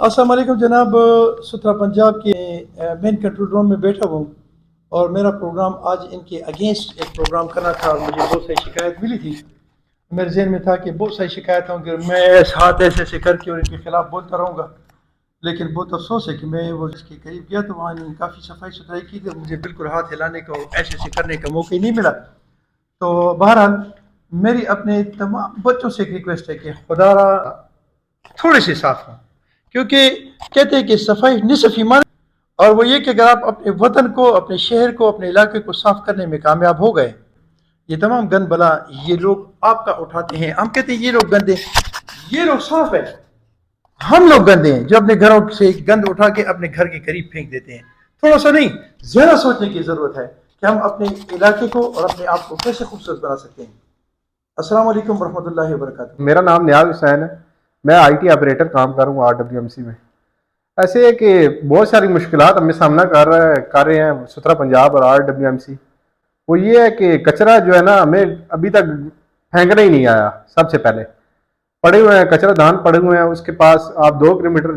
अस्सलाम वालेकुम जनाब। सुथरा पंजाब के मेन कंट्रोल रूम में बैठा हूँ और मेरा प्रोग्राम आज इनके अगेंस्ट एक प्रोग्राम करना था और मुझे बहुत सारी शिकायत मिली थी। मेरे जहन में था कि बहुत सारी शिकायत होंगी, मैं हाथ ऐसे ऐसे करके और इनके खिलाफ बोलता रहूँगा। लेकिन बहुत अफसोस है कि मैं वो इसके करीब गया तो वहाँ इन्होंने काफ़ी सफाई सुथराई की थी, मुझे बिल्कुल हाथ हिलाने का ऐसे ऐसे करने का मौका ही नहीं मिला। तो बहरहाल मेरी अपने तमाम बच्चों से एक रिक्वेस्ट है कि खुदारा थोड़े से साफ हों, क्योंकि कहते हैं कि सफाई निसफ ईमान। और वो ये कि अगर आप अपने वतन को, अपने शहर को, अपने इलाके को साफ करने में कामयाब हो गए, ये तमाम गंद बला ये लोग आपका उठाते हैं। हम कहते हैं ये लोग गंदे, ये लोग साफ है, हम लोग गंदे हैं जो अपने घरों से गंद उठा के अपने घर के करीब फेंक देते हैं। थोड़ा सा नहीं, ज्यादा सोचने की जरूरत है कि हम अपने इलाके को और अपने आप को कैसे खूबसूरत बना सकते हैं। अस्सलाम वालेकुम वरहमतुल्लाहि वबरकातुहू। मेरा नाम नियाज हुसैन है। मैं आईटी ऑपरेटर काम कर रहा हूँ RWMC में। ऐसे है कि बहुत सारी मुश्किलात हमें सामना कर रहे हैं सुथरा पंजाब और RWMC। वो ये है कि कचरा जो है ना, हमें अभी तक फेंकना ही नहीं आया। सबसे पहले पड़े हुए हैं कचरा दान पड़े हुए हैं, उसके पास आप 2 किलोमीटर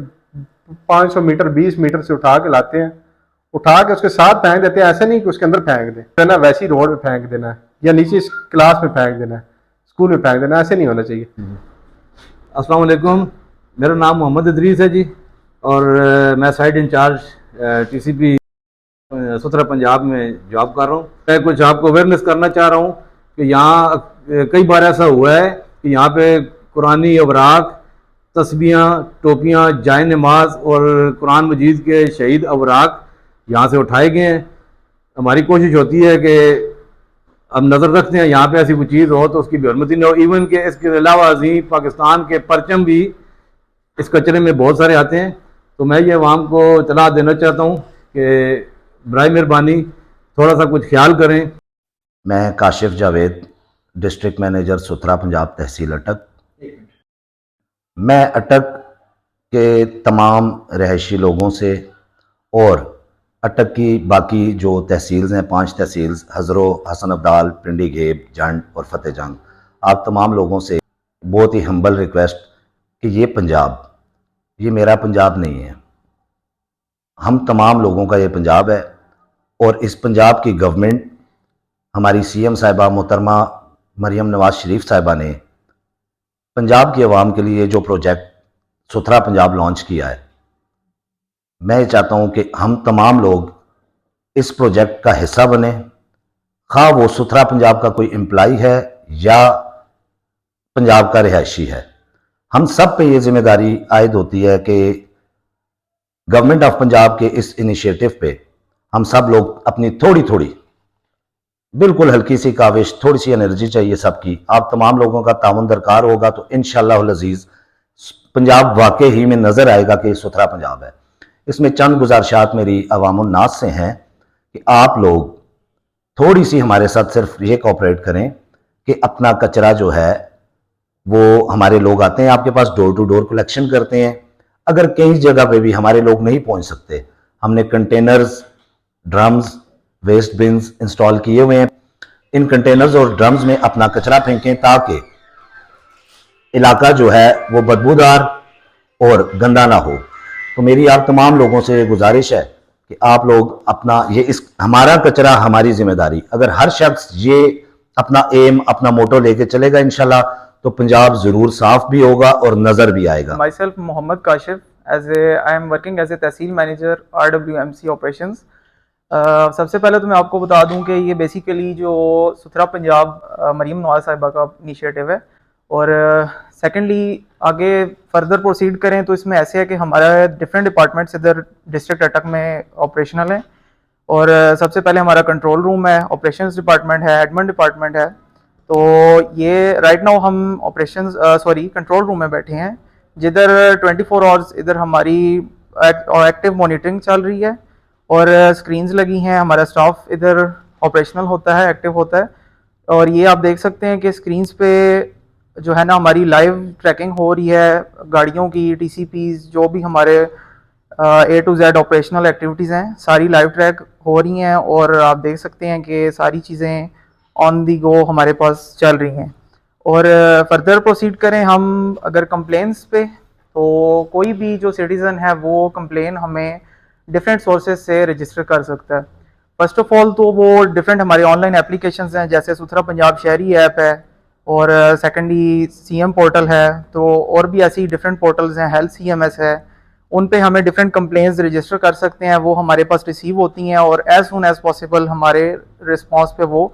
500 मीटर 20 मीटर से उठा के लाते हैं, उठा के उसके साथ फेंक देते हैं। ऐसे नहीं कि उसके अंदर फेंक दें, है ना, वैसी रोड में फेंक देना है या नीचे क्लास में फेंक देना है, स्कूल में फेंक देना, ऐसे नहीं होना चाहिए। अस्सलाम वालेकुम, मेरा नाम मोहम्मद इदरीस है जी, और मैं साइड इंचार्ज TCP सुथरा पंजाब में जॉब कर रहा हूँ। मैं कुछ आपको अवेयरनेस करना चाह रहा हूँ कि यहाँ कई बार ऐसा हुआ है कि यहाँ पे कुरानी अवराक, तस्बीहां, टोपियाँ, जाय नमाज और कुरान मजीद के शहीद अवराक यहाँ से उठाए गए हैं। हमारी कोशिश होती है कि अब नज़र रखते हैं यहाँ पे ऐसी कोई चीज़ हो तो उसकी बेहरमती न हो। इवन के इसके अलावा अजीम पाकिस्तान के परचम भी इस कचरे में बहुत सारे आते हैं। तो मैं ये अवाम को इतला देना चाहता हूँ कि बराए मेहरबानी थोड़ा सा कुछ ख्याल करें। मैं काशिफ जावेद, डिस्ट्रिक्ट मैनेजर सुथरा पंजाब तहसील अटक। मैं अटक के तमाम रहायशी लोगों से और अटक की बाकी जो तहसील्स हैं, 5 तहसील्स हज़रो, हसन अब्दाल, पिंडी घेब, जंड और फतेह जंग, आप तमाम लोगों से बहुत ही हम्बल रिक्वेस्ट कि ये पंजाब, ये मेरा पंजाब नहीं है, हम तमाम लोगों का ये पंजाब है। और इस पंजाब की गवर्नमेंट, हमारी CM साहिबा मोहतरमा मरियम नवाज शरीफ साहिबा ने पंजाब की आवाम के लिए जो प्रोजेक्ट सुथरा पंजाब लॉन्च किया है, मैं ये चाहता हूँ कि हम तमाम लोग इस प्रोजेक्ट का हिस्सा बने, खा वो सुथरा पंजाब का कोई एम्प्लॉय है या पंजाब का रिहायशी है। हम सब पे ये जिम्मेदारी आयद होती है कि गवर्नमेंट ऑफ पंजाब के इस इनिशिएटिव पे हम सब लोग अपनी थोड़ी थोड़ी, बिल्कुल हल्की सी काविश, थोड़ी सी एनर्जी चाहिए सबकी। आप तमाम लोगों का ताउन दरकार होगा तो इंशाअल्लाह अज़ीज़ पंजाब वाकई ही में नज़र आएगा कि सुथरा पंजाब है। इसमें चंद गुजारिशात मेरी अवामुन नास से हैं कि आप लोग थोड़ी सी हमारे साथ सिर्फ ये कोऑपरेट करें कि अपना कचरा जो है वो, हमारे लोग आते हैं आपके पास, डोर टू डोर कलेक्शन करते हैं। अगर कई जगह पे भी हमारे लोग नहीं पहुंच सकते, हमने containers, drums, waste bins install किए हुए हैं। इन कंटेनर्स और ड्रम्स में अपना कचरा फेंकें ताकि इलाका जो है वो बदबूदार और गंदा ना हो। तो मेरी आप तमाम लोगों से गुजारिश है कि आप लोग अपना ये, इस हमारा कचरा हमारी जिम्मेदारी, अगर हर शख्स ये अपना एम, अपना मोटो लेके चलेगा इंशाल्लाह तो पंजाब जरूर साफ भी होगा और नजर भी आएगा। Myself Mohammad Kashif, I am working as a tehsil manager RWMC operations. सबसे पहले तो मैं आपको बता दूं कि ये बेसिकली जो सुथरा पंजाब मरियम नवाज साहिबा का इनिशिएटिव है। और सेकेंडली आगे फर्दर प्रोसीड करें तो इसमें ऐसे है कि हमारा डिफरेंट डिपार्टमेंट्स इधर डिस्ट्रिक्ट अटक में ऑपरेशनल हैं। और सबसे पहले हमारा कंट्रोल रूम है, ऑपरेशंस डिपार्टमेंट है, एडमिन डिपार्टमेंट है। तो ये राइट नाउ हम कंट्रोल रूम में बैठे हैं, जिधर 24 आवर्स इधर हमारी एक्टिव मॉनिटरिंग चल रही है और स्क्रीन्स लगी हैं। हमारा स्टाफ इधर ऑपरेशनल होता है, एक्टिव होता है। और ये आप देख सकते हैं कि स्क्रीन्स पे जो है ना हमारी लाइव ट्रैकिंग हो रही है गाड़ियों की, TCPs, जो भी हमारे A to Z operational activities हैं सारी लाइव ट्रैक हो रही हैं। और आप देख सकते हैं कि सारी चीज़ें ऑन दी गो हमारे पास चल रही हैं। और फर्दर प्रोसीड करें हम अगर कंप्लेंट्स पे, तो कोई भी जो सिटीज़न है वो कंप्लेन हमें डिफरेंट सोर्सेज से रजिस्टर कर सकता है। फर्स्ट ऑफ ऑल तो वो डिफरेंट हमारे ऑनलाइन एप्लीकेशंस हैं, जैसे सुथरा पंजाब शहरी ऐप है, और सेकेंडली सीएम पोर्टल है, तो और भी ऐसी डिफरेंट पोर्टल्स हैं, हेल्थ सीएमएस है, उन पे हमें डिफरेंट कंप्लेंट्स रजिस्टर कर सकते हैं, वो हमारे पास रिसीव होती हैं और एज सुन एज पॉसिबल हमारे रिस्पांस पे वो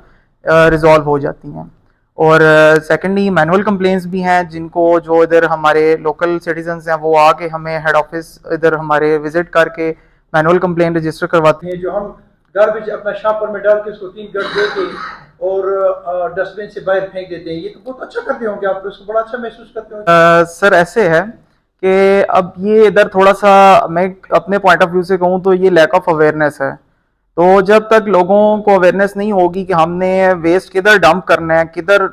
रिजॉल्व हो जाती हैं। और सेकेंडली मैनुअल कंप्लेंट्स भी हैं, जिनको जो इधर हमारे लोकल सिटीजन्स हैं वो आके हमें हेड ऑफिस इधर हमारे विजिट करके मैनुअल कंप्लेंट रजिस्टर करवाते हैं। हैं जो हम गार्बेज अपना शापर में डाल के उसको 3 गट दे के और डस्टबिन से बाहर फेंक देते हैं, ये तो बहुत अच्छा करते होंगे आप, तो इसको बड़ा अच्छा महसूस करते होंगे। सर ऐसे है कि अब ये इधर थोड़ा सा मैं अपने पॉइंट ऑफ व्यू से कहूँ तो ये लैक ऑफ अवेयरनेस है। तो जब तक लोगों को अवेयरनेस नहीं होगी कि हमने वेस्ट किधर डंप करना है, किधर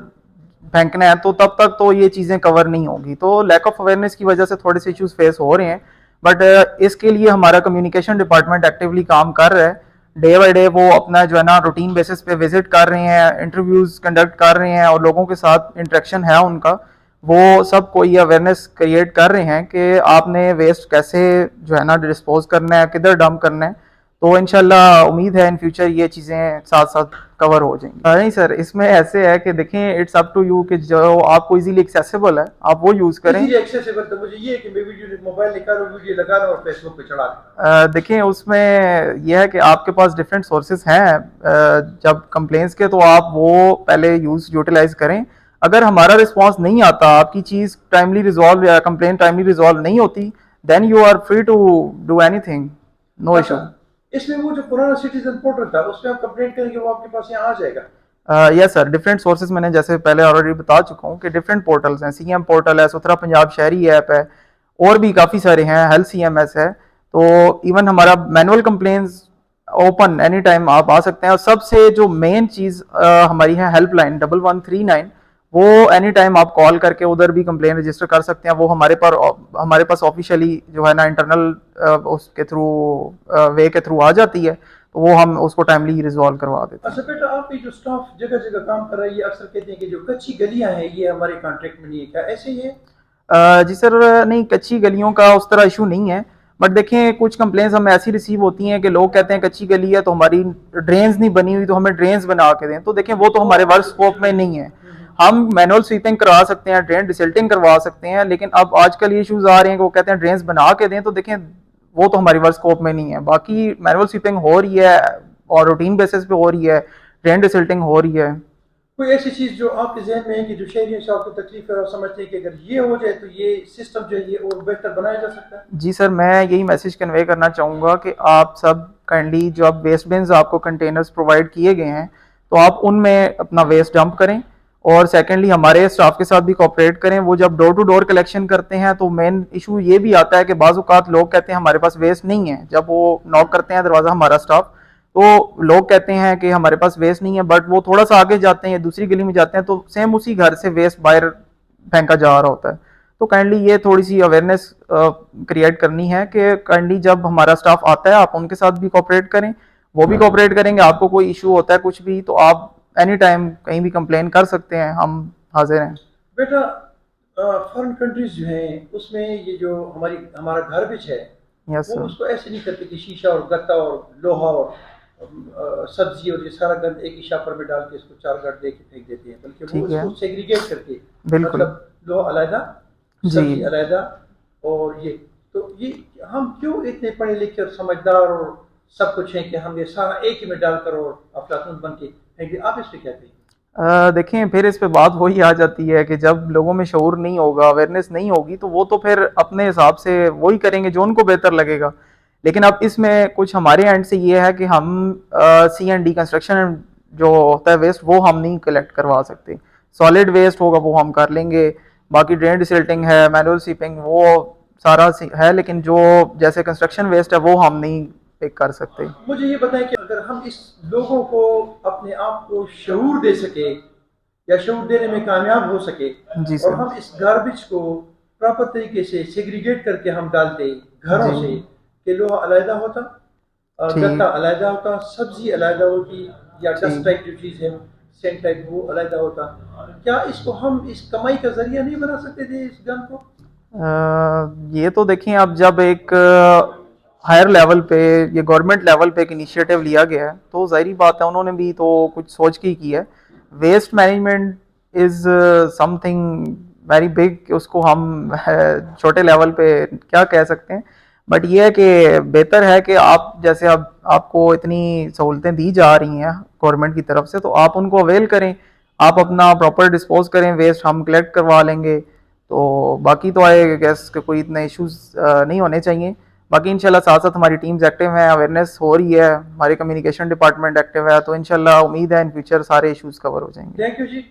फेंकना है, तो तब तक तो ये चीज़ें कवर नहीं होगी। तो लैक ऑफ अवेयरनेस की वजह से थोड़े से इश्यूज फेस हो रहे हैं, बट इसके लिए हमारा कम्युनिकेशन डिपार्टमेंट एक्टिवली काम कर रहा है। डे बाई डे वो अपना जो है ना रूटीन बेसिस पे विजिट कर रहे हैं, इंटरव्यूज कंडक्ट कर रहे हैं और लोगों के साथ इंटरेक्शन है उनका, वो सबको ये अवेयरनेस क्रिएट कर रहे हैं कि आपने वेस्ट कैसे जो है ना डिस्पोज करना है, किधर डंप करना है। तो इंशाल्लाह उम्मीद है इन फ्यूचर ये चीज़ें साथ साथ कवर हो जाएंगी। नहीं सर, इसमें ऐसे है कि देखें इट्स अप टू यू कि जो आपको इजीली एक्सेसिबल है आप वो यूज़ करें। इजीली एक्सेसिबल तो मुझे ये है कि मैं वीडियो मोबाइल निकालूं, वीडियो लगा लूं और फेसबुक पे चढ़ा दूं। देखें उसमें यह है कि आपके पास डिफरेंट सोर्सेज हैं, जब कंप्लेंट्स के तो आप वो पहले यूटिलाइज करें। अगर हमारा रिस्पांस नहीं आता, आपकी चीज़ टाइमली रिजॉल्व या कंप्लेंट टाइमली रिजॉल्व नहीं होती, then you are free to do anything, no issue. इसमें वो जो पुराना सिटीजन पोर्टल था उसमें आप कंप्लेंट करेंगे वो आपके पास यहाँ आ जाएगा। यस सर, डिफरेंट सोर्सेज मैंने जैसे पहले ऑलरेडी बता चुका हूँ कि डिफरेंट पोर्टल्स हैं, सीएम पोर्टल है, सुथरा पंजाब शहरी ऐप है, और भी काफ़ी सारे हैं, हेल्थ सीएमएस है। तो इवन हमारा manual complaints open any time आप आ सकते हैं। और सबसे जो मेन चीज़ हमारी है हेल्पलाइन 1139, वो एनी टाइम आप कॉल करके उधर भी कंप्लेन रजिस्टर कर सकते हैं। वो हमारे पास ऑफिशियली जो है ना इंटरनल उसके थ्रू वे के थ्रू आ जाती है, तो वो हम उसको टाइमली रिजॉल्व करवा देते हैं। अच्छा बेटा, आप ये जो स्टाफ जगह जगह काम कर रहा है, ये अक्सर कहते हैं कि जो कच्ची गलियां हैं ये हमारे कॉन्ट्रैक्ट में नहीं है, क्या ऐसे ही है? जी सर, नहीं कच्ची गलियों का उस तरह इशू नहीं है, बट देखें कुछ कंप्लेंट्स हमें ऐसी रिसीव होती हैं कि लोग कहते हैं कच्ची गली है तो हमारी ड्रेन्स नहीं बनी हुई तो हमें ड्रेन्स बना के दें। तो देखें वो तो हमारे वर्क स्कोप में नहीं है। हम मैनुअल स्वीपिंग करवा सकते हैं, ड्रेन डिसिल्टिंग करवा सकते हैं, लेकिन अब आजकल ये इश्यूज आ रहे हैं कि वो कहते हैं ड्रेन्स बना के दें, तो देखें वो तो हमारी वर्क स्कोप में नहीं है। बाकी मैनुअल स्वीपिंग हो रही है और रूटीन बेसिस पे हो रही है, ड्रेन डिसिल्टिंग हो रही है। कोई ऐसी चीज़ जो आपके जहन में है कि जो शहरियों से आपको तकलीफ है और समझते हैं कि अगर ये हो जाए तो ये सिस्टम जो है ये और बेहतर बनाया जा सकता है? जी सर, मैं यही मैसेज कन्वे करना चाहूँगा कि आप सब काइंडली जो आप वेस्ट बिन्स आपको कंटेनर्स प्रोवाइड किए गए हैं तो आप उनमें अपना वेस्ट डंप करें, और सेकेंडली हमारे स्टाफ के साथ भी कोऑपरेट करें। वो जब डोर टू डोर कलेक्शन करते हैं तो मेन इशू ये भी आता है कि बाज़ औक़ात लोग कहते हैं हमारे पास वेस्ट नहीं है। जब वो नॉक करते हैं दरवाज़ा हमारा स्टाफ, तो लोग कहते हैं कि हमारे पास वेस्ट नहीं है, बट वो थोड़ा सा आगे जाते हैं, दूसरी गली में जाते हैं, तो सेम उसी घर से वेस्ट बाहर फेंका जा रहा होता है। तो काइंडली ये थोड़ी सी अवेयरनेस क्रिएट करनी है कि काइंडली जब हमारा स्टाफ आता है आप उनके साथ भी कोऑपरेट करें, वो भी कोऑपरेट करेंगे। आपको कोई इशू होता है कुछ भी तो आप एनी टाइम कहीं भी कंप्लेन कर सकते हैं, हम हाजिर हैं। बेटा, फॉरेन कंट्रीज जो हैं उसमें ये जो हमारा गार्बेज है यस वो सर। उसको ऐसे नहीं करते कि शीशा और गत्ता और लोहा और सब्जी और ये सारा गंद एक ही शापर में डाल के इसको 4 गट दे के फेंक देते हैं, बल्कि वो ठीक है। इसको सेग्रीगेट करके, बिल्कुल। मतलब लोहा अलग, जी। सब्जी अलग, और ये तो ये हम क्यों इतने पढ़े लिखे और समझदार और सब कुछ है कि हम ये सारा एक ही में डालकर और अफलातून बन के फेंक दें? आप इस पे क्या कहेंगे? देखें फिर इस पे बात वही आ जाती है कि जब लोगों में शऊर नहीं होगा, अवेयरनेस नहीं होगी, तो वो तो फिर अपने हिसाब से वही करेंगे जो उनको बेहतर लगेगा। लेकिन अब इसमें कुछ हमारे एंड से ये है कि हम C&D कंस्ट्रक्शन जो होता है वेस्ट वो हम नहीं कलेक्ट करवा सकते। सॉलिड वेस्ट होगा वो हम कर लेंगे, बाकी ड्रेन डिसिल्टिंग है, मैनुअल स्वीपिंग वो सारा है, लेकिन जो जैसे कंस्ट्रक्शन वेस्ट है वो हम नहीं पिक कर सकते। मुझे ये बताएं कि अगर हम इस लोगों को अपने आप को शऊर दे सके या शऊर देने में कामयाब हो सके, जी और सर। हम इस गार्बेज को प्रॉपर तरीके से सेग्रीगेट करके हम डालते घरों जी। से कि लोहा अलहदा होता, ठीक। गत्ता अलहदा होता, सब्जी अलहदा होती, या ठीक। डस्ट टाइप जो चीज़ है सेंट टाइप वो अलहदा होता, क्या इसको हम इस कमाई का जरिया नहीं बना सकते थे इस गन को? ये तो देखें, अब जब एक हायर लेवल पे, ये गवर्नमेंट लेवल पे एक इनिशिएटिव लिया गया है, तो जाहिर बात है उन्होंने भी तो कुछ सोच के ही किया है। Waste management is something very big, उसको हम छोटे लेवल पे क्या कह सकते हैं। बट ये है कि बेहतर है कि आप जैसे अब आपको इतनी सहूलतें दी जा रही हैं गवर्नमेंट की तरफ से, तो आप उनको अवेल करें, आप अपना प्रॉपर डिस्पोज करें, वेस्ट हम कलेक्ट करवा लेंगे। तो बाकी तो आई गेस कि कोई इतने इश्यूज नहीं होने चाहिए। बाकी इंशाल्लाह साथ साथ हमारी टीम्स एक्टिव हैं, अवेयरनेस हो रही है, हमारे कम्युनिकेशन डिपार्टमेंट एक्टिव है, तो इंशाल्लाह उम्मीद है इन फ्यूचर सारे इश्यूज कवर हो जाएंगे। Thank you ji.